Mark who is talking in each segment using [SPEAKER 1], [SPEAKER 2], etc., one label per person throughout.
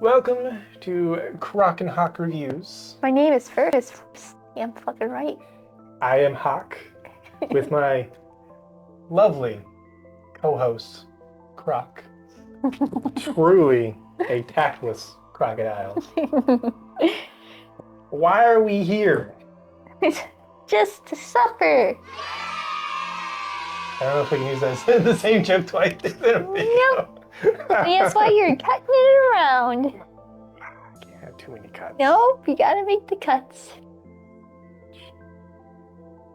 [SPEAKER 1] Welcome to Croc and Hawke Reviews.
[SPEAKER 2] My name is First. Yeah, I'm fucking right.
[SPEAKER 1] I am Hawke with my lovely co-host, Croc. Truly a tactless crocodile. Why are we here?
[SPEAKER 2] Just to suffer.
[SPEAKER 1] I don't know if we can use the same joke twice in a video.
[SPEAKER 2] That's why you're cutting it around.
[SPEAKER 1] I can't have too many cuts.
[SPEAKER 2] Nope, you gotta make the cuts.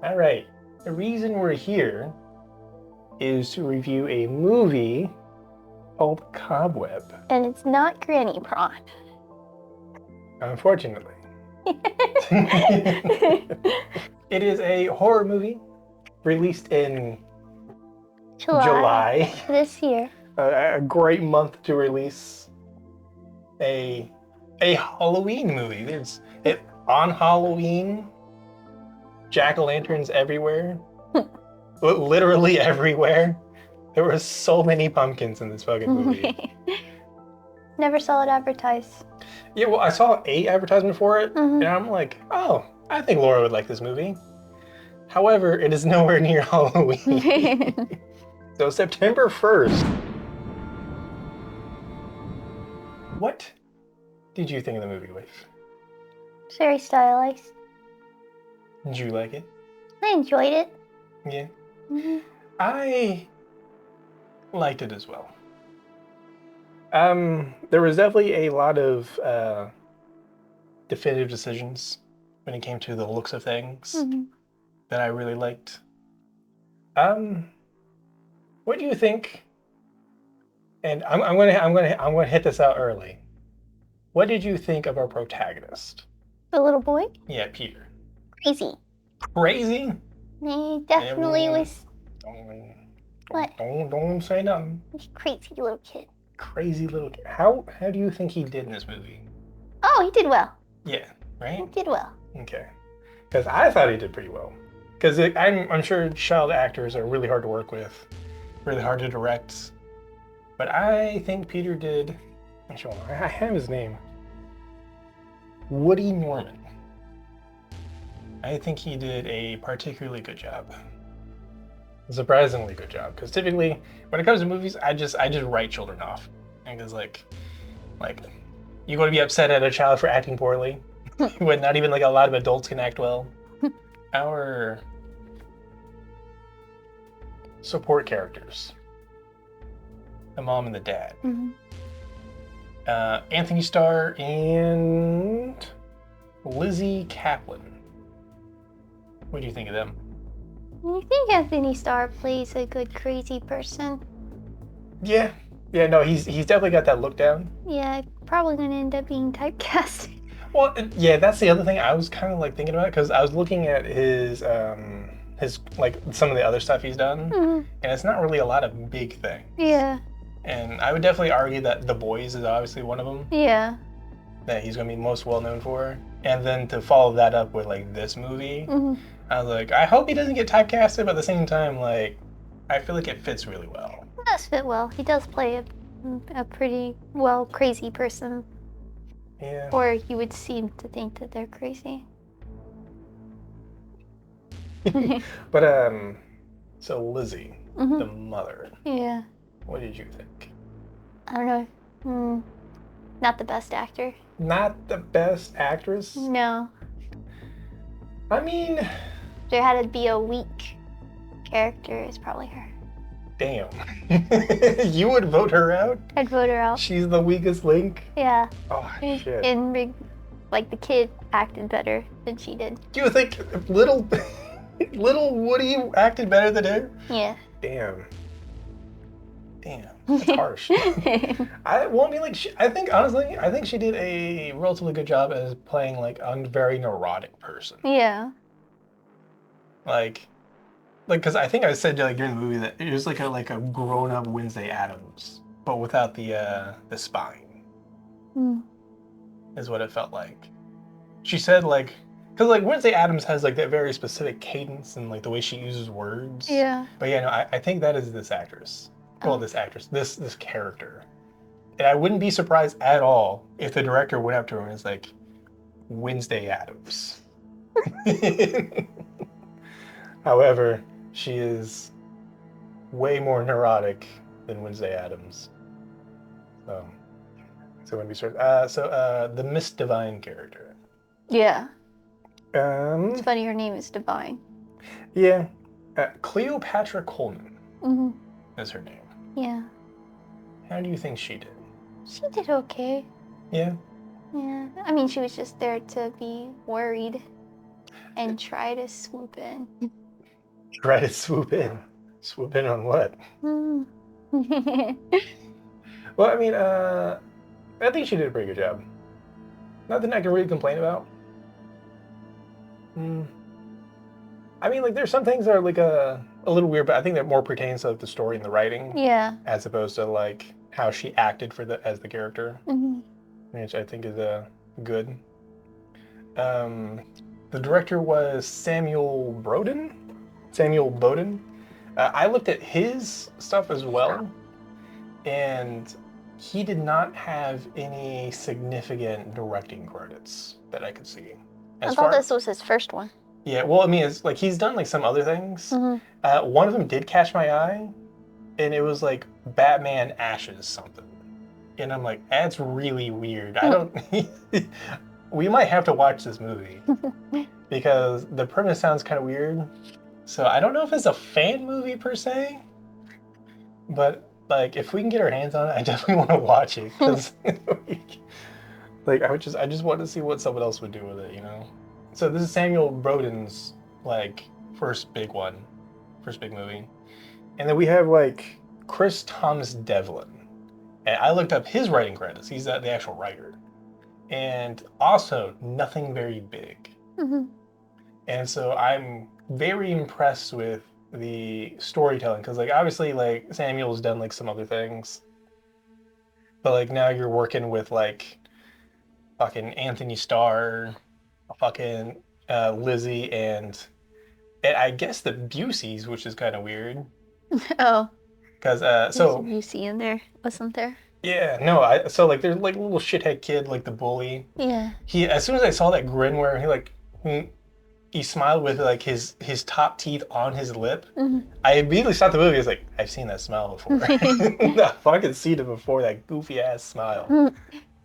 [SPEAKER 1] All right. The reason we're here is to review a movie called Cobweb.
[SPEAKER 2] And it's not Granny Prawn.
[SPEAKER 1] Unfortunately. It is a horror movie released in July.
[SPEAKER 2] This year.
[SPEAKER 1] A great month to release a Halloween movie. There's it on Halloween. Jack-o'-lanterns everywhere. Literally everywhere. There were so many pumpkins in this fucking movie.
[SPEAKER 2] Never saw it advertised.
[SPEAKER 1] Yeah, well, I saw an advertisement for it, and I'm like, oh, I think Laura would like this movie. However, it is nowhere near Halloween. So September 1st. What did you think of the movie, Leif?
[SPEAKER 2] It's very stylized.
[SPEAKER 1] Did you like it?
[SPEAKER 2] I enjoyed it.
[SPEAKER 1] Yeah. I liked it as well. There was definitely a lot of definitive decisions when it came to the looks of things that I really liked. What do you think? And I'm gonna hit this out early. What did you think of our protagonist?
[SPEAKER 2] The little boy?
[SPEAKER 1] Yeah, Peter.
[SPEAKER 2] Crazy.
[SPEAKER 1] Crazy?
[SPEAKER 2] He definitely was. What?
[SPEAKER 1] Don't say nothing.
[SPEAKER 2] He's a crazy little kid.
[SPEAKER 1] Crazy little kid. How do you think he did in this movie?
[SPEAKER 2] Oh, he did well.
[SPEAKER 1] Yeah, right?
[SPEAKER 2] He did well.
[SPEAKER 1] Okay. Because I thought he did pretty well. Because I'm sure child actors are really hard to work with, really hard to direct. But I think Peter did. Actually, I have his name. Woody Norman. I think he did a particularly good job. A surprisingly good job. Because typically, when it comes to movies, I just write children off. Because like, you're going to be upset at a child for acting poorly, when not even like a lot of adults can act well. Our support characters, the mom and the dad, Anthony Starr and Lizzie Kaplan. What do you think of them?
[SPEAKER 2] You think Anthony Starr plays a good crazy person?
[SPEAKER 1] Yeah, no, he's definitely got that look down.
[SPEAKER 2] Yeah, probably gonna end up being typecast.
[SPEAKER 1] Well, yeah, that's the other thing I was kind of like thinking about, because I was looking at his like some of the other stuff he's done, and it's not really a lot of big things.
[SPEAKER 2] Yeah.
[SPEAKER 1] And I would definitely argue that The Boys is obviously one of them.
[SPEAKER 2] Yeah.
[SPEAKER 1] That he's gonna be most well known for, and then to follow that up with like this movie, I was like, I hope he doesn't get typecasted, but at the same time, like, I feel like it fits really well.
[SPEAKER 2] It does fit well. He does play a pretty well crazy person.
[SPEAKER 1] Yeah.
[SPEAKER 2] Or you would seem to think that they're crazy.
[SPEAKER 1] But so Lizzie, the mother.
[SPEAKER 2] Yeah.
[SPEAKER 1] What did you think?
[SPEAKER 2] I don't know. Not the best actor.
[SPEAKER 1] Not the best actress?
[SPEAKER 2] No.
[SPEAKER 1] I mean,
[SPEAKER 2] There had to be a weak character. It's probably her.
[SPEAKER 1] damn. You would vote her out?
[SPEAKER 2] I'd vote her out.
[SPEAKER 1] She's the weakest link?
[SPEAKER 2] Yeah.
[SPEAKER 1] Oh, shit.
[SPEAKER 2] And like the kid acted better than she did.
[SPEAKER 1] Do you think little Woody acted better than her?
[SPEAKER 2] Yeah.
[SPEAKER 1] Damn, that's harsh. I mean, like, I think honestly, I think she did a relatively good job as playing like a very neurotic person.
[SPEAKER 2] Yeah.
[SPEAKER 1] Like, because I think I said like during the movie that it was like a grown-up Wednesday Addams, but without the spine. Is what it felt like. She said like, because like Wednesday Addams has like that very specific cadence and like the way she uses words.
[SPEAKER 2] Yeah.
[SPEAKER 1] But yeah, no, I think that is this actress. Well, this actress, this character. And I wouldn't be surprised at all if the director went up to her and was like, Wednesday Addams. However, she is way more neurotic than Wednesday Addams. So, so when we start, the Miss Divine character.
[SPEAKER 2] Yeah.
[SPEAKER 1] Um,
[SPEAKER 2] It's funny, her name is Divine.
[SPEAKER 1] yeah, Cleopatra Coleman
[SPEAKER 2] Mm-hmm.
[SPEAKER 1] is her name.
[SPEAKER 2] Yeah.
[SPEAKER 1] How do you think she did?
[SPEAKER 2] She did okay.
[SPEAKER 1] Yeah.
[SPEAKER 2] Yeah. I mean, she was just there to be worried and try to swoop in.
[SPEAKER 1] Try to swoop in. Swoop in on what?
[SPEAKER 2] Mm.
[SPEAKER 1] Well, I mean, I think she did a pretty good job. Nothing I can really complain about. I mean, like, there's some things that are like a little weird, but I think that more pertains to like, the story and the writing,
[SPEAKER 2] Yeah.
[SPEAKER 1] as opposed to like how she acted for the as the character,
[SPEAKER 2] Mm-hmm.
[SPEAKER 1] which I think is good. The director was Samuel Broden. Samuel Bowden. I looked at his stuff as well, and he did not have any significant directing credits that I could see.
[SPEAKER 2] I thought this was his first one.
[SPEAKER 1] Yeah, well, I mean, it's like he's done like some other things.
[SPEAKER 2] Mm-hmm.
[SPEAKER 1] One of them did catch my eye, and it was like Batman Ashes something, and I'm like, that's really weird. I don't. We might have to watch this movie because the premise sounds kind of weird. So I don't know if it's a fan movie per se, but like if we can get our hands on it, I definitely want to watch it because like I just want to see what someone else would do with it, you know. So this is Samuel Broden's like first big movie, and then we have like Chris Thomas Devlin, and I looked up his writing credits. He's the actual writer, and also nothing very big.
[SPEAKER 2] Mm-hmm.
[SPEAKER 1] And so I'm very impressed with the storytelling because like obviously like Samuel's done like some other things, but like now you're working with like fucking Anthony Starr, fucking Lizzie, and I guess the Buseys, which is kind of weird.
[SPEAKER 2] Oh.
[SPEAKER 1] Because
[SPEAKER 2] so you see in there, wasn't there?
[SPEAKER 1] Yeah, no, so like there's like a little shithead kid like the bully.
[SPEAKER 2] Yeah.
[SPEAKER 1] He as soon as I saw that grin where he smiled with like his top teeth on his lip, I immediately stopped the movie. I was like, I've seen that smile before. I've fucking seen it before, that goofy ass smile.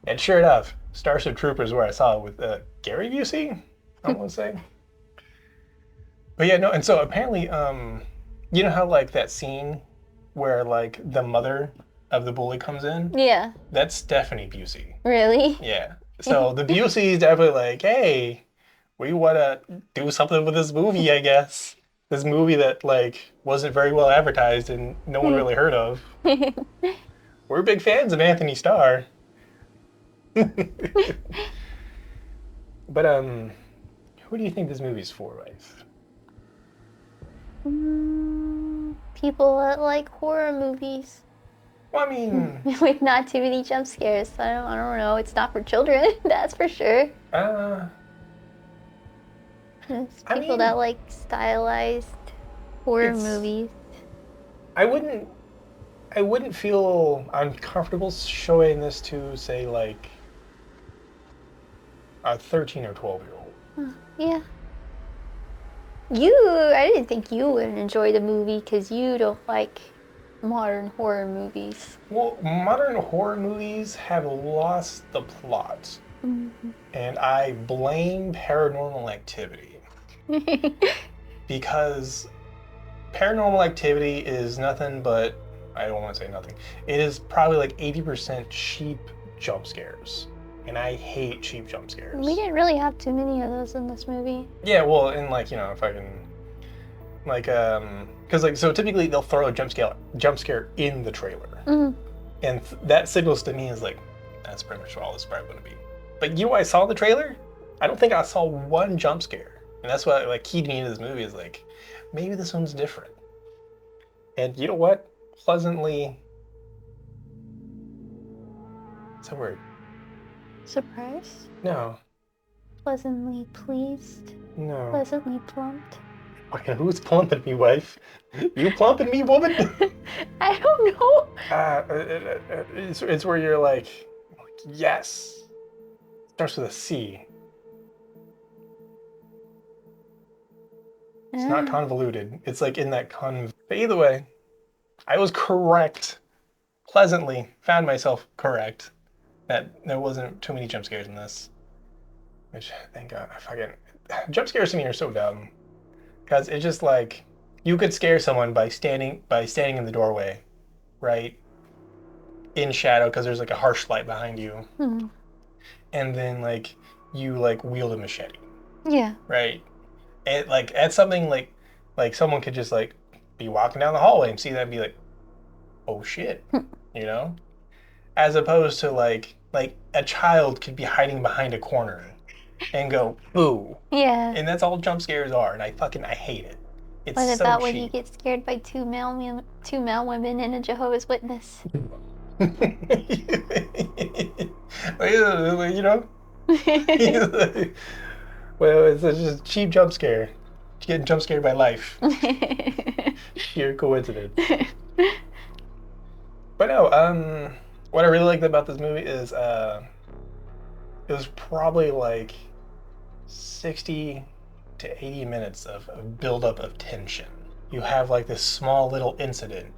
[SPEAKER 1] And sure enough, Starship Troopers where I saw it with Gary Busey, I want to say. But yeah, no, and so apparently, you know how like that scene where like the mother of the bully comes in?
[SPEAKER 2] Yeah.
[SPEAKER 1] That's Stephanie Busey.
[SPEAKER 2] Really?
[SPEAKER 1] Yeah. So the Buseys definitely like, hey, we want to do something with this movie, I guess. This movie that like wasn't very well advertised and no one really heard of. We're big fans of Anthony Starr. But who do you think this movie's for, Life?
[SPEAKER 2] People that like horror movies.
[SPEAKER 1] Well, I mean,
[SPEAKER 2] with not too many jump scares. I don't know. It's not for children, that's for sure. It's people that like stylized horror movies. I
[SPEAKER 1] wouldn't feel uncomfortable showing this to, say, like a 13 or 12-year-old.
[SPEAKER 2] Yeah. I didn't think you would enjoy the movie because you don't like modern horror movies.
[SPEAKER 1] Well, modern horror movies have lost the plot. And I blame Paranormal Activity. Because Paranormal Activity is nothing but, I don't want to say nothing, it is probably like 80% cheap jump scares. And I hate cheap jump scares.
[SPEAKER 2] We didn't really have too many of those in this movie.
[SPEAKER 1] Yeah, well, and like, you know, if I can, like, because like, so typically they'll throw a jump scare in the trailer. And that signals to me is like, that's pretty much all this is probably going to be. But you know what I saw in the trailer? I don't think I saw one jump scare. And that's what like keyed me into this movie is like, maybe this one's different. And you know what? Pleasantly, what's that word?
[SPEAKER 2] Surprised?
[SPEAKER 1] No.
[SPEAKER 2] Pleasantly pleased?
[SPEAKER 1] No.
[SPEAKER 2] Pleasantly plumped?
[SPEAKER 1] Fucking who's plumping me, wife? You plumping me, woman?
[SPEAKER 2] I don't know.
[SPEAKER 1] It's where you're like, yes. Starts with a C. It's not convoluted. It's like in that But either way, I was correct. Pleasantly found myself correct that there wasn't too many jump scares in this. Which, thank God, I fucking jump scares to me are so dumb because it's just like you could scare someone by standing in the doorway, right, in shadow because there's like a harsh light behind you, and then like you like wield a machete,
[SPEAKER 2] Yeah.
[SPEAKER 1] right? And like that's something like someone could just like be walking down the hallway and see that and be like, oh shit, you know? As opposed to like a child could be hiding behind a corner and go boo,
[SPEAKER 2] Yeah.
[SPEAKER 1] and that's all jump scares are, and I hate it. It's
[SPEAKER 2] What
[SPEAKER 1] so
[SPEAKER 2] about when you
[SPEAKER 1] cheap.
[SPEAKER 2] get scared by two male women and a Jehovah's Witness?
[SPEAKER 1] You know, well, it's just a cheap jump scare. Getting jump scared by life. Sheer coincidence. But no, what I really liked about this movie is it was probably like 60 to 80 minutes of buildup of tension. You have like this small little incident.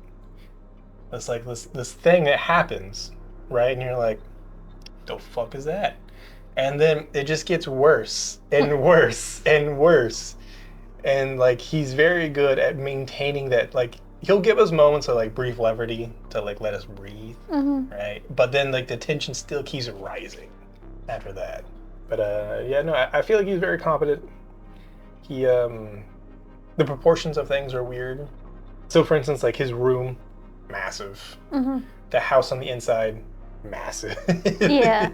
[SPEAKER 1] It's like this thing that happens, right? And you're like, the fuck is that? And then it just gets worse and worse and worse. And like he's very good at maintaining that. Like he'll give us moments of like brief levity to like let us breathe, right? But then like the tension still keeps rising after that. But yeah, no, I feel like he's very competent. He the proportions of things are weird. So for instance, like his room, massive. The house on the inside, massive.
[SPEAKER 2] Yeah.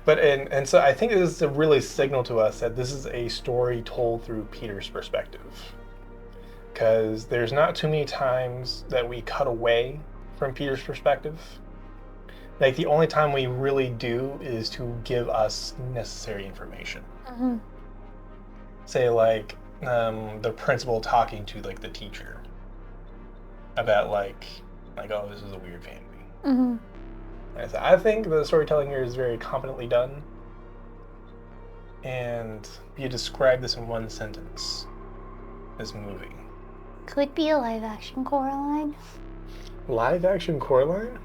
[SPEAKER 1] But and so I think this is a really signal to us that this is a story told through Peter's perspective. Because there's not too many times that we cut away from Peter's perspective. Like the only time we really do is to give us necessary information. Say like the principal talking to like the teacher about like oh, this is a weird family. And so I think the storytelling here is very competently done. And you describe this in one sentence, this movie.
[SPEAKER 2] Could be a live action Coraline.
[SPEAKER 1] Live action Coraline?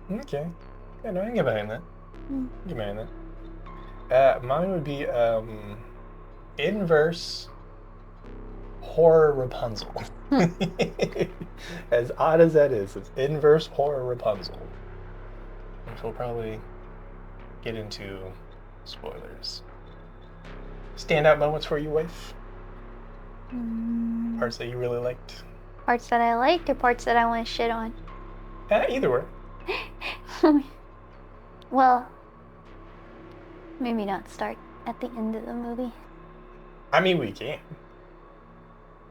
[SPEAKER 1] Okay. Yeah, no, I can get behind that. Get behind that. Mine would be inverse horror Rapunzel. As odd as that is, it's inverse horror Rapunzel. Which we'll probably get into spoilers. Standout moments for you, wife? Parts that you really liked?
[SPEAKER 2] Parts that I liked or parts that I want to shit on?
[SPEAKER 1] Either way.
[SPEAKER 2] Well, maybe not start at the end of the movie.
[SPEAKER 1] I mean, we can.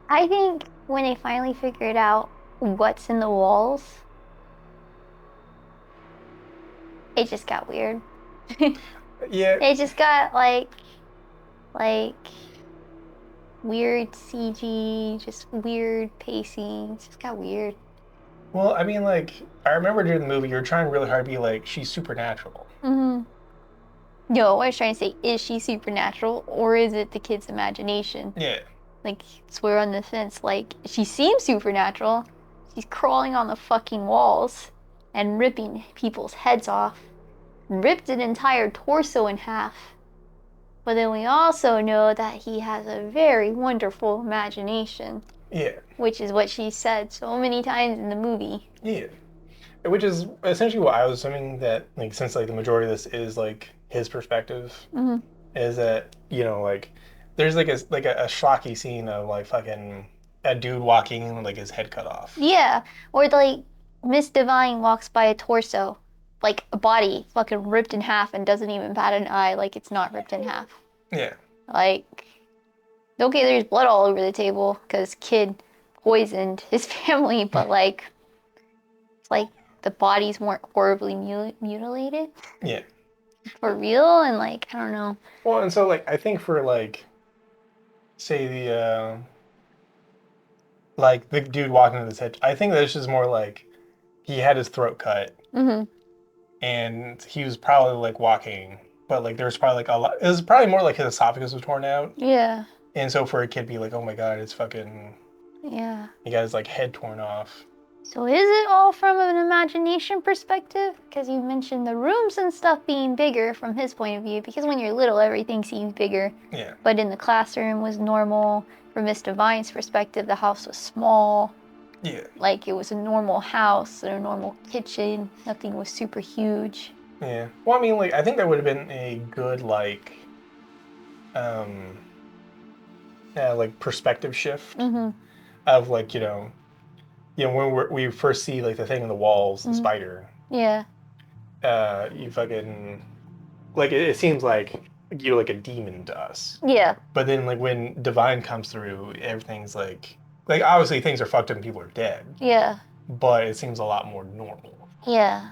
[SPEAKER 2] I think when they finally figured out what's in the walls, it just got weird.
[SPEAKER 1] Yeah.
[SPEAKER 2] It just got like weird CG, just weird pacing. It just got weird.
[SPEAKER 1] Well, I mean, like, I remember during the movie, you were trying really hard to be like, she's supernatural.
[SPEAKER 2] No, what I was trying to say, is she supernatural or is it the kid's imagination?
[SPEAKER 1] Yeah.
[SPEAKER 2] Like, swear on the fence. Like, she seems supernatural. She's crawling on the fucking walls and ripping people's heads off. Ripped an entire torso in half. But then we also know that he has a very wonderful imagination.
[SPEAKER 1] Yeah.
[SPEAKER 2] Which is what she said so many times in the movie.
[SPEAKER 1] Yeah. Which is essentially what I was assuming that, like, since like the majority of this is like his perspective, is that like there's like a schlocky scene of like fucking a dude walking with like his head cut off.
[SPEAKER 2] Yeah, or like Miss Divine walks by a torso, like a body fucking ripped in half and doesn't even bat an eye like it's not ripped in half.
[SPEAKER 1] Yeah.
[SPEAKER 2] Like, okay, there's blood all over the table because kid poisoned his family, but like, it's like the bodies weren't horribly mutilated.
[SPEAKER 1] Yeah.
[SPEAKER 2] For real, and like, I don't know.
[SPEAKER 1] Well, and so like I think for like say like the dude walking to this hitch. I think that's just more like he had his throat cut
[SPEAKER 2] Mm-hmm.
[SPEAKER 1] and he was probably like walking, but like there's probably like a lot. It was probably more like his esophagus was torn out,
[SPEAKER 2] Yeah.
[SPEAKER 1] and so for a kid to be like, oh my god, it's fucking,
[SPEAKER 2] Yeah.
[SPEAKER 1] he got his like head torn off.
[SPEAKER 2] So is it all from an imagination perspective? Because you mentioned the rooms and stuff being bigger from his point of view. Because when you're little, everything seems bigger.
[SPEAKER 1] Yeah.
[SPEAKER 2] But in the classroom was normal. From Mr. Vine's perspective, the house was small.
[SPEAKER 1] Yeah.
[SPEAKER 2] Like it was a normal house or a normal kitchen. Nothing was super huge.
[SPEAKER 1] Yeah. Well, I mean, like I think that would have been a good um, like perspective shift
[SPEAKER 2] Mm-hmm.
[SPEAKER 1] of like when we first see like the thing in the walls, the
[SPEAKER 2] Mm-hmm.
[SPEAKER 1] spider.
[SPEAKER 2] Yeah.
[SPEAKER 1] You fucking like it seems like you're like a demon to us.
[SPEAKER 2] Yeah.
[SPEAKER 1] But then like when Divine comes through, everything's like obviously things are fucked up and people are dead.
[SPEAKER 2] Yeah.
[SPEAKER 1] But it seems a lot more normal.
[SPEAKER 2] Yeah.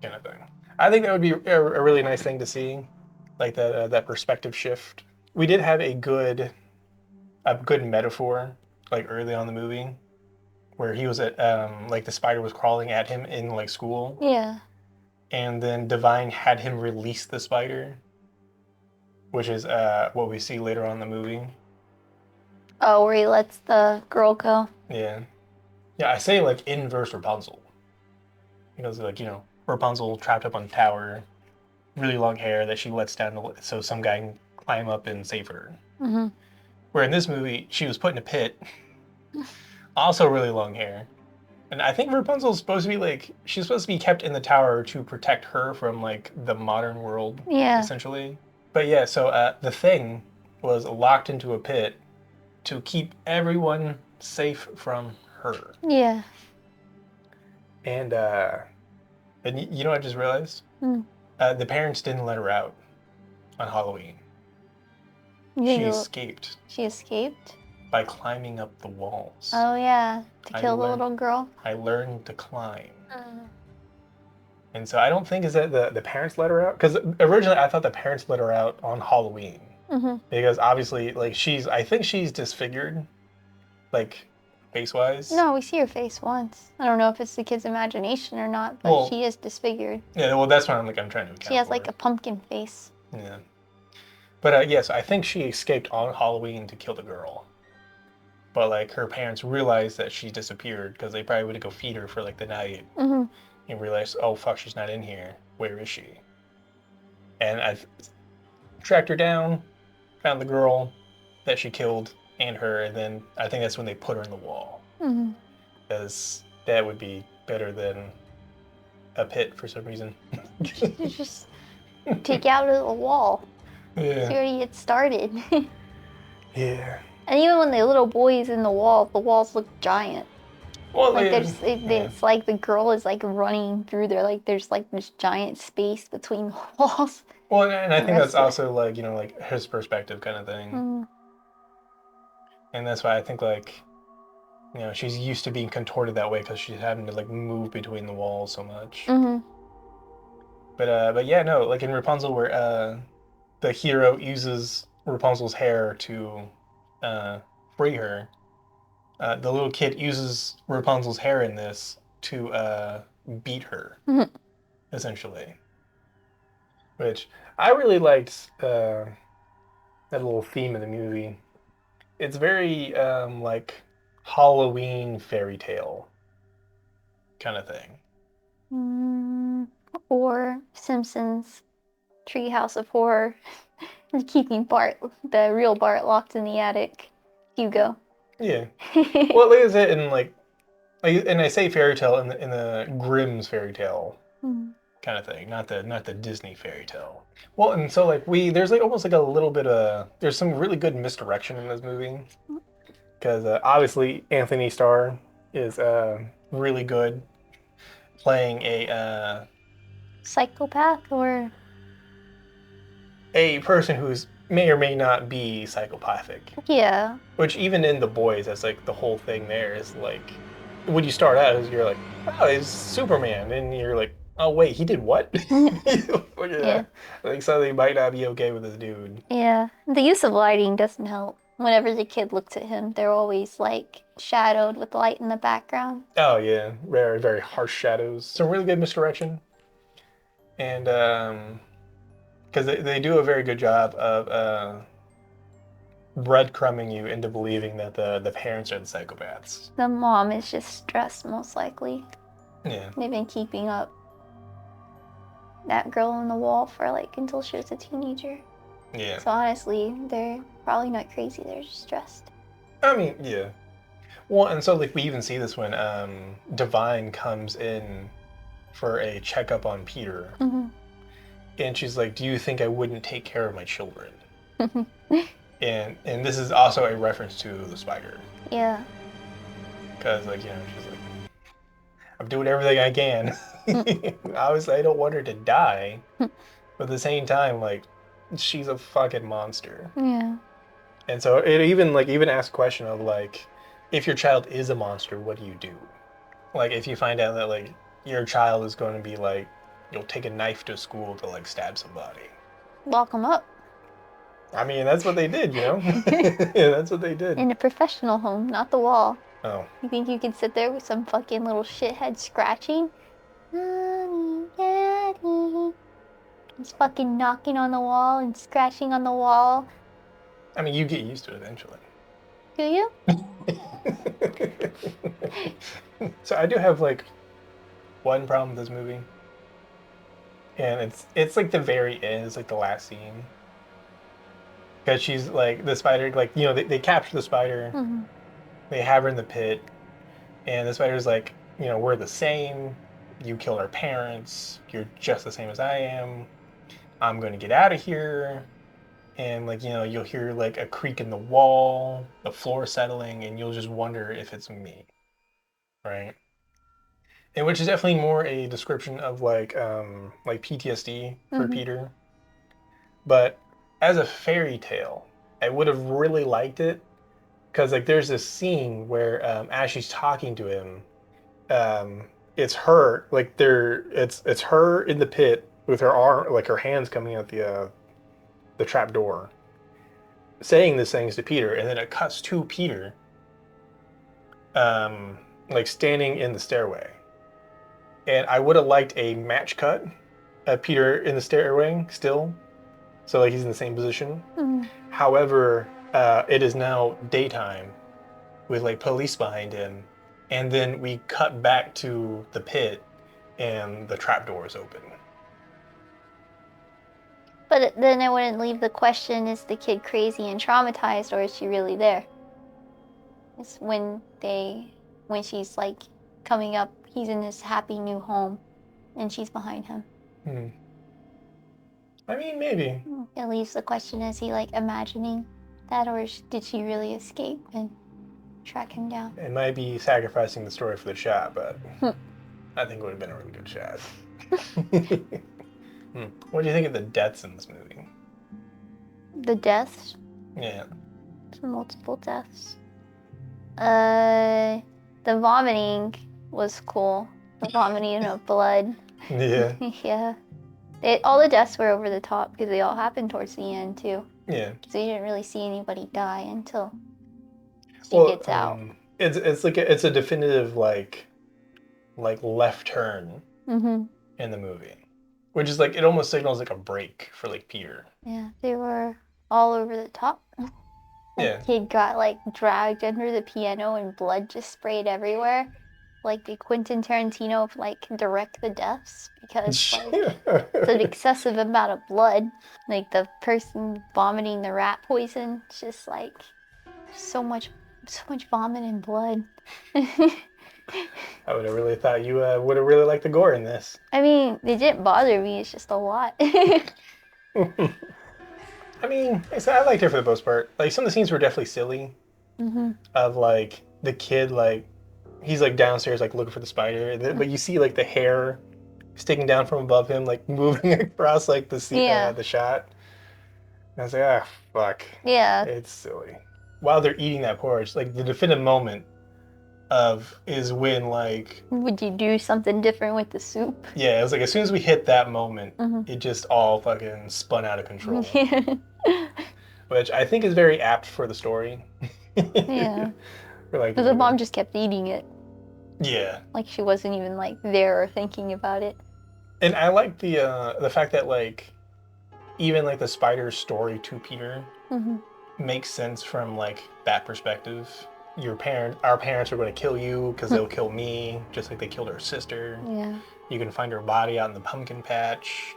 [SPEAKER 1] Kind of thing. I think that would be a really nice thing to see, like that perspective shift. We did have a good metaphor like early on in the movie where he was at like the spider was crawling at him in like school.
[SPEAKER 2] Yeah.
[SPEAKER 1] And then Divine had him release the spider, which is what we see later on in the movie.
[SPEAKER 2] Oh, where he lets the girl go.
[SPEAKER 1] Yeah. Yeah, I say like inverse Rapunzel. Because like, Rapunzel trapped up on the tower, really long hair that she lets down so some guy can climb up and save her.
[SPEAKER 2] Mm-hmm.
[SPEAKER 1] Where in this movie, she was put in a pit, also really long hair. And I think Rapunzel's supposed to be like, she's supposed to be kept in the tower to protect her from like the modern world,
[SPEAKER 2] Yeah.
[SPEAKER 1] essentially. But yeah, so the thing was locked into a pit to keep everyone safe from her.
[SPEAKER 2] Yeah.
[SPEAKER 1] And you know what I just realized?
[SPEAKER 2] Mm.
[SPEAKER 1] The parents didn't let her out on Halloween. She escaped
[SPEAKER 2] She escaped?
[SPEAKER 1] by climbing up the walls.
[SPEAKER 2] Oh, yeah. To kill the little girl?
[SPEAKER 1] I learned to climb. And so I don't think is that the parents let her out, because originally I thought the parents let her out on Halloween.
[SPEAKER 2] Mm-hmm.
[SPEAKER 1] Because obviously, like I think she's disfigured, like face-wise.
[SPEAKER 2] No, we see her face once. I don't know if it's the kid's imagination or not, but she is disfigured.
[SPEAKER 1] Yeah, well, that's what I'm trying to account
[SPEAKER 2] She has
[SPEAKER 1] for.
[SPEAKER 2] like a pumpkin face.
[SPEAKER 1] Yeah. But yes, I think she escaped on Halloween to kill the girl. But like her parents realized that she disappeared because they probably would go feed her for like the night.
[SPEAKER 2] Mm-hmm.
[SPEAKER 1] And realized, oh fuck, she's not in here. Where is she? And I tracked her down, found the girl that she killed and her, and then I think that's when they put her in the wall.
[SPEAKER 2] Mm-hmm.
[SPEAKER 1] Because that would be better than a pit for some reason.
[SPEAKER 2] Just take out of the wall.
[SPEAKER 1] Yeah.
[SPEAKER 2] See where you get started.
[SPEAKER 1] Yeah.
[SPEAKER 2] And even when the little boy's in the walls look giant.
[SPEAKER 1] Well,
[SPEAKER 2] like it's like the girl is like running through there. Like there's like this giant space between the walls.
[SPEAKER 1] Well, and I think that's also like like his perspective kind of thing.
[SPEAKER 2] Mm.
[SPEAKER 1] And that's why I think like she's used to being contorted that way because she's having to like move between the walls so much.
[SPEAKER 2] Mm-hmm.
[SPEAKER 1] But yeah, no, like in Rapunzel where the hero uses Rapunzel's hair to free her. The little kid uses Rapunzel's hair in this to beat her, essentially. Which I really liked that little theme of the movie. It's very like Halloween fairy tale kind of thing.
[SPEAKER 2] Or Simpsons Treehouse of Horror. Keeping Bart, the real Bart, locked in the attic. Hugo.
[SPEAKER 1] Yeah. Well, like I said, and I say fairy tale in the Grimm's fairy tale kind of thing, not the Disney fairy tale. Well, and so like there's like almost like a little bit of there's some really good misdirection in this movie because obviously Anthony Starr is really good playing a
[SPEAKER 2] psychopath or
[SPEAKER 1] a person who's may or may not be psychopathic.
[SPEAKER 2] Yeah.
[SPEAKER 1] Which even in The Boys, that's like the whole thing there is like, when you start out, you're like, oh, it's Superman. And you're like, oh, wait, he did what? Yeah. Like, so they might not be okay with this dude.
[SPEAKER 2] Yeah. The use of lighting doesn't help. Whenever the kid looks at him, they're always like shadowed with light in the background.
[SPEAKER 1] Oh yeah, very very harsh shadows. Some really good misdirection, and because they do a very good job of breadcrumbing you into believing that the parents are the psychopaths.
[SPEAKER 2] The mom is just stressed, most likely.
[SPEAKER 1] Yeah.
[SPEAKER 2] They've been keeping up that girl on the wall for like until she was a teenager.
[SPEAKER 1] Yeah.
[SPEAKER 2] So honestly, they're probably not crazy. They're just stressed.
[SPEAKER 1] I mean, yeah. Well, and so like we even see this when Divine comes in for a checkup on Peter, and she's like, "Do you think I wouldn't take care of my children?" and this is also a reference to the spider.
[SPEAKER 2] Yeah.
[SPEAKER 1] Because like she's like, "I'm doing everything I can." Obviously, I don't want her to die, but at the same time, like, she's a fucking monster.
[SPEAKER 2] Yeah.
[SPEAKER 1] And so it even asks a question of like, if your child is a monster, what do you do? Like if you find out that like your child is going to be like, you'll take a knife to school to like stab somebody.
[SPEAKER 2] Lock them up.
[SPEAKER 1] I mean, that's what they did, Yeah, that's what they did.
[SPEAKER 2] In a professional home, not the wall.
[SPEAKER 1] Oh.
[SPEAKER 2] You think you can sit there with some fucking little shithead scratching? Mommy, Daddy. He's fucking knocking on the wall and scratching on the wall.
[SPEAKER 1] I mean, you get used to it eventually.
[SPEAKER 2] Do you?
[SPEAKER 1] So I do have like one problem with this movie, and it's like the very end. It's like the last scene, because she's like the spider. Like they capture the spider. They have her in the pit, and the spider's like, we're the same. You killed our parents. You're just the same as I am. I'm going to get out of here. And like, you'll hear like a creak in the wall, the floor settling, and you'll just wonder if it's me. Right? And which is definitely more a description of like PTSD for Peter. But as a fairy tale, I would have really liked it, because like there's this scene where as she's talking to him, it's her like it's her in the pit with her arm, like her hands coming out the trap door, saying these things to Peter, and then it cuts to Peter like standing in the stairway. And I would have liked a match cut of Peter in the stairway still, so like he's in the same position. However, it is now daytime with like police behind him, and then we cut back to the pit and the trap door is open.
[SPEAKER 2] But then it wouldn't leave the question, is the kid crazy and traumatized, or is she really there? It's when she's like coming up, he's in this happy new home, and she's behind him.
[SPEAKER 1] I mean, maybe.
[SPEAKER 2] It leaves the question, is he like imagining that, or did she really escape and track him down?
[SPEAKER 1] It might be sacrificing the story for the shot, but I think it would have been a really good shot. What do you think of the deaths in this movie?
[SPEAKER 2] The deaths?
[SPEAKER 1] Yeah.
[SPEAKER 2] Multiple deaths. The vomiting was cool. The vomiting of blood.
[SPEAKER 1] Yeah.
[SPEAKER 2] Yeah. All the deaths were over the top, because they all happened towards the end too.
[SPEAKER 1] Yeah.
[SPEAKER 2] So you didn't really see anybody die until he gets out.
[SPEAKER 1] It's like it's a definitive like left turn in the movie, which is like, it almost signals like a break for like Peter.
[SPEAKER 2] Yeah, they were all over the top. The kid got like dragged under the piano and blood just sprayed everywhere. Like the Quentin Tarantino of like direct the deaths, because like it's an excessive amount of blood. Like the person vomiting the rat poison, it's just like so much vomit and blood.
[SPEAKER 1] I would have really thought you would have really liked the gore in this.
[SPEAKER 2] I mean, it didn't bother me. It's just a lot.
[SPEAKER 1] I mean, I liked it for the most part. Like some of the scenes were definitely silly. Of like the kid, like he's like downstairs like looking for the spider, but you see like the hair sticking down from above him, like moving across like the shot. And I was like, ah, fuck.
[SPEAKER 2] Yeah.
[SPEAKER 1] It's silly. While they're eating that porridge, like the definitive moment is when like,
[SPEAKER 2] would you do something different with the soup?
[SPEAKER 1] Yeah, it was like as soon as we hit that moment, it just all fucking spun out of control. which I think is very apt for the story.
[SPEAKER 2] Yeah.
[SPEAKER 1] For, like,
[SPEAKER 2] Because the mom just kept eating it.
[SPEAKER 1] Yeah.
[SPEAKER 2] Like she wasn't even like there or thinking about it.
[SPEAKER 1] And I like the fact that like even like the spider's story to Peter makes sense from like that perspective. Our parents are going to kill you because they'll kill me, just like they killed our sister.
[SPEAKER 2] Yeah.
[SPEAKER 1] You can find her body out in the pumpkin patch.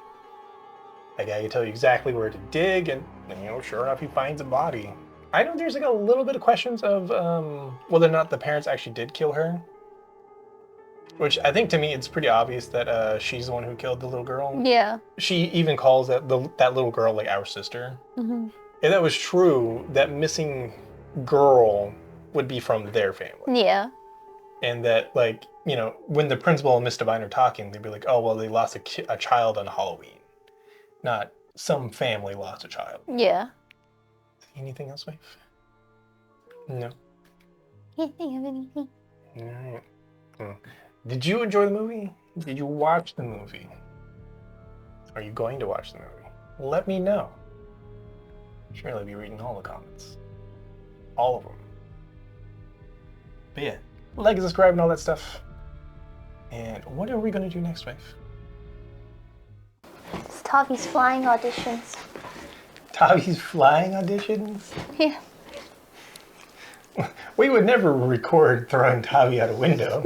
[SPEAKER 1] That guy can tell you exactly where to dig, and you know, sure enough, he finds a body. I know there's like a little bit of questions of whether or not the parents actually did kill her. Which I think to me, it's pretty obvious that she's the one who killed the little girl.
[SPEAKER 2] Yeah.
[SPEAKER 1] She even calls that little girl like our sister. If that was true, that missing girl would be from their family.
[SPEAKER 2] Yeah.
[SPEAKER 1] And that, like, you know, when the principal and Miss Devine are talking, they'd be like, oh, well, they lost a child on Halloween. Not some family lost a child.
[SPEAKER 2] Yeah.
[SPEAKER 1] Anything else, wife? No.
[SPEAKER 2] Can't think of anything.
[SPEAKER 1] All right. Did you enjoy the movie? Did you watch the movie? Are you going to watch the movie? Let me know. Surely I'll be reading all the comments. All of them. But yeah, like and subscribe and all that stuff. And what are we going to do next, wife?
[SPEAKER 2] It's Tavi's flying auditions.
[SPEAKER 1] Tavi's flying auditions?
[SPEAKER 2] Yeah.
[SPEAKER 1] We would never record throwing Tavi out a window.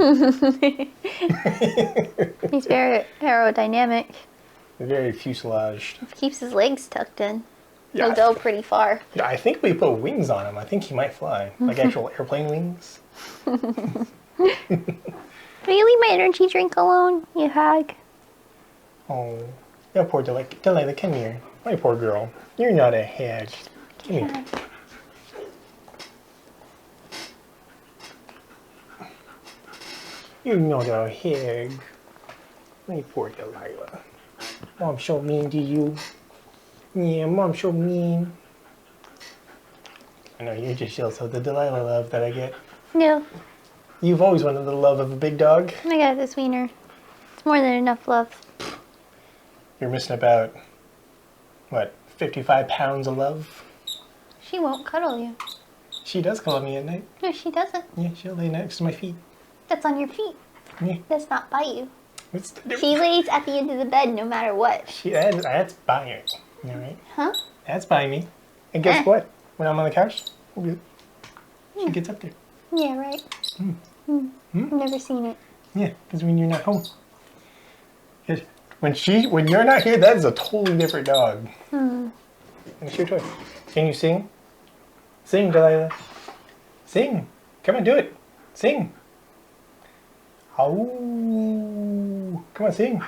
[SPEAKER 2] He's very aerodynamic.
[SPEAKER 1] Very fuselaged.
[SPEAKER 2] Keeps his legs tucked in.
[SPEAKER 1] Yeah,
[SPEAKER 2] He'll go pretty far.
[SPEAKER 1] Yeah, I think we put wings on him. I think he might fly. Like actual airplane wings.
[SPEAKER 2] Will you leave my energy drink alone, you hag?
[SPEAKER 1] Oh, yeah, poor Delilah, come here. My poor girl. You're not a hag. Come here. You're not a hag. My poor Delilah. Mom's so mean to you. Yeah, Mom's so mean. I know you're just jealous of the Delilah love that I get.
[SPEAKER 2] No.
[SPEAKER 1] You've always wanted the love of a big dog.
[SPEAKER 2] I got this wiener. It's more than enough love.
[SPEAKER 1] You're missing about, what, 55 pounds of love?
[SPEAKER 2] She won't cuddle you.
[SPEAKER 1] She does cuddle me at night.
[SPEAKER 2] No, she doesn't.
[SPEAKER 1] Yeah, she'll lay next to my feet.
[SPEAKER 2] That's on your feet.
[SPEAKER 1] Yeah.
[SPEAKER 2] Does not bite you.
[SPEAKER 1] What's the
[SPEAKER 2] She lays at the end of the bed no matter what.
[SPEAKER 1] That's by her. All right?
[SPEAKER 2] Huh?
[SPEAKER 1] That's by me. And guess what? When I'm on the couch, she gets up there.
[SPEAKER 2] Yeah, right. I've never seen it.
[SPEAKER 1] Yeah, because when you're not home. When you're not here, that is a totally different dog. It's your toy. Can you sing? Sing, Delilah. Sing. Come on, do it. Sing. Ow. Come on, sing.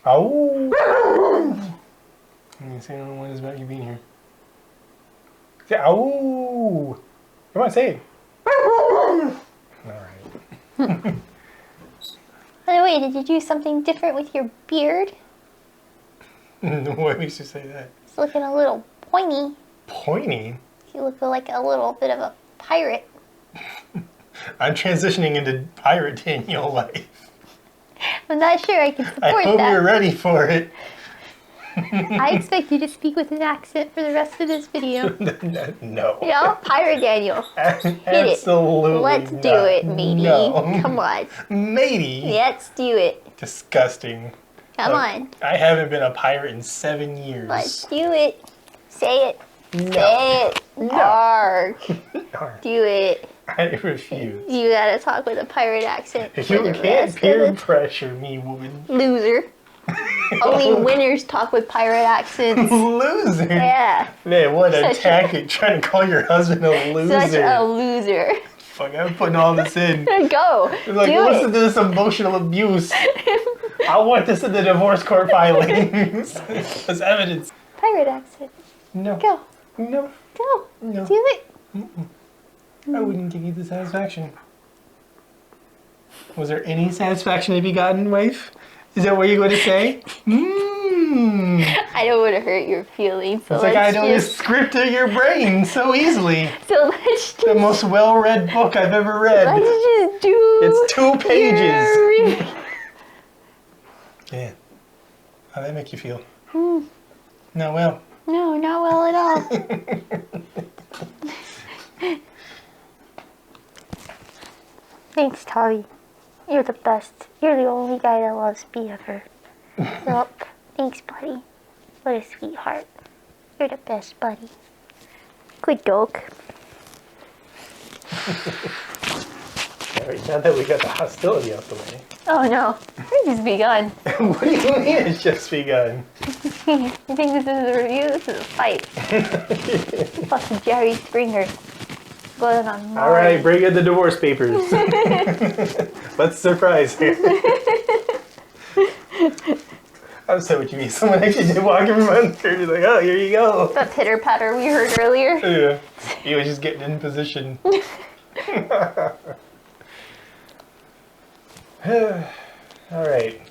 [SPEAKER 1] Ow. Let me say another one is about you being here. Say ow. Come on, say it. All right.
[SPEAKER 2] By the way, did you do something different with your beard?
[SPEAKER 1] What makes you say that?
[SPEAKER 2] It's looking a little pointy.
[SPEAKER 1] Pointy?
[SPEAKER 2] You look like a little bit of a pirate.
[SPEAKER 1] I'm transitioning into pirate Daniel life.
[SPEAKER 2] I'm not sure I can support
[SPEAKER 1] I hope
[SPEAKER 2] that.
[SPEAKER 1] you're ready for it.
[SPEAKER 2] I expect you to speak with an accent for the rest of this video.
[SPEAKER 1] No.
[SPEAKER 2] Yeah, Pirate Daniel.
[SPEAKER 1] Absolutely
[SPEAKER 2] Let's
[SPEAKER 1] not.
[SPEAKER 2] do it, matey.
[SPEAKER 1] No.
[SPEAKER 2] Come on.
[SPEAKER 1] Matey?
[SPEAKER 2] Let's do it.
[SPEAKER 1] Disgusting.
[SPEAKER 2] Come on.
[SPEAKER 1] I haven't been a pirate in 7 years.
[SPEAKER 2] Let's do it. Say it.
[SPEAKER 1] No.
[SPEAKER 2] Say it.
[SPEAKER 1] No.
[SPEAKER 2] Arg.
[SPEAKER 1] Darn.
[SPEAKER 2] Do it.
[SPEAKER 1] I refuse.
[SPEAKER 2] You gotta talk with a pirate accent for
[SPEAKER 1] You
[SPEAKER 2] the
[SPEAKER 1] can't
[SPEAKER 2] rest
[SPEAKER 1] peer
[SPEAKER 2] of
[SPEAKER 1] pressure me, woman.
[SPEAKER 2] the loser. Only winners talk with pirate accents.
[SPEAKER 1] Loser?
[SPEAKER 2] Yeah.
[SPEAKER 1] Man, what a
[SPEAKER 2] Such a-
[SPEAKER 1] tactic, trying to call your husband a loser.
[SPEAKER 2] Such a loser.
[SPEAKER 1] Fuck, I'm putting all this in.
[SPEAKER 2] Go.
[SPEAKER 1] Like,
[SPEAKER 2] do
[SPEAKER 1] listen
[SPEAKER 2] it.
[SPEAKER 1] to this emotional abuse. I want this in the divorce court filings as evidence.
[SPEAKER 2] Pirate accent.
[SPEAKER 1] No.
[SPEAKER 2] Go.
[SPEAKER 1] No.
[SPEAKER 2] Go.
[SPEAKER 1] No.
[SPEAKER 2] Do it.
[SPEAKER 1] I wouldn't give you the satisfaction. Was there any satisfaction to be gotten, wife? Is that what you're going to say?
[SPEAKER 2] I don't want to hurt your feelings. So
[SPEAKER 1] It's like I know
[SPEAKER 2] just...
[SPEAKER 1] this script of your brain so easily.
[SPEAKER 2] So let's just...
[SPEAKER 1] The most well-read book I've ever read.
[SPEAKER 2] Let's just do...
[SPEAKER 1] It's 2 pages.
[SPEAKER 2] your-
[SPEAKER 1] Yeah. How'd that make you feel? No, well.
[SPEAKER 2] No, not well at all. Thanks, Tommy. You're the best. You're the only guy that loves me ever. Yup. Thanks, buddy. What a sweetheart. You're the best, buddy. Good dog.
[SPEAKER 1] Alright, now that we got the hostility out the way.
[SPEAKER 2] Oh no, it's just begun.
[SPEAKER 1] What do you mean it's just begun?
[SPEAKER 2] You think this is a review? This is a fight. Fucking Jerry Springer. Going on Mars.
[SPEAKER 1] Alright, bring in the divorce papers. Let's surprise her. I'm so what you mean. Someone actually did walk in front of her. You're like, oh, here you go.
[SPEAKER 2] That pitter patter we heard earlier.
[SPEAKER 1] Yeah. He was just getting in position. Alright.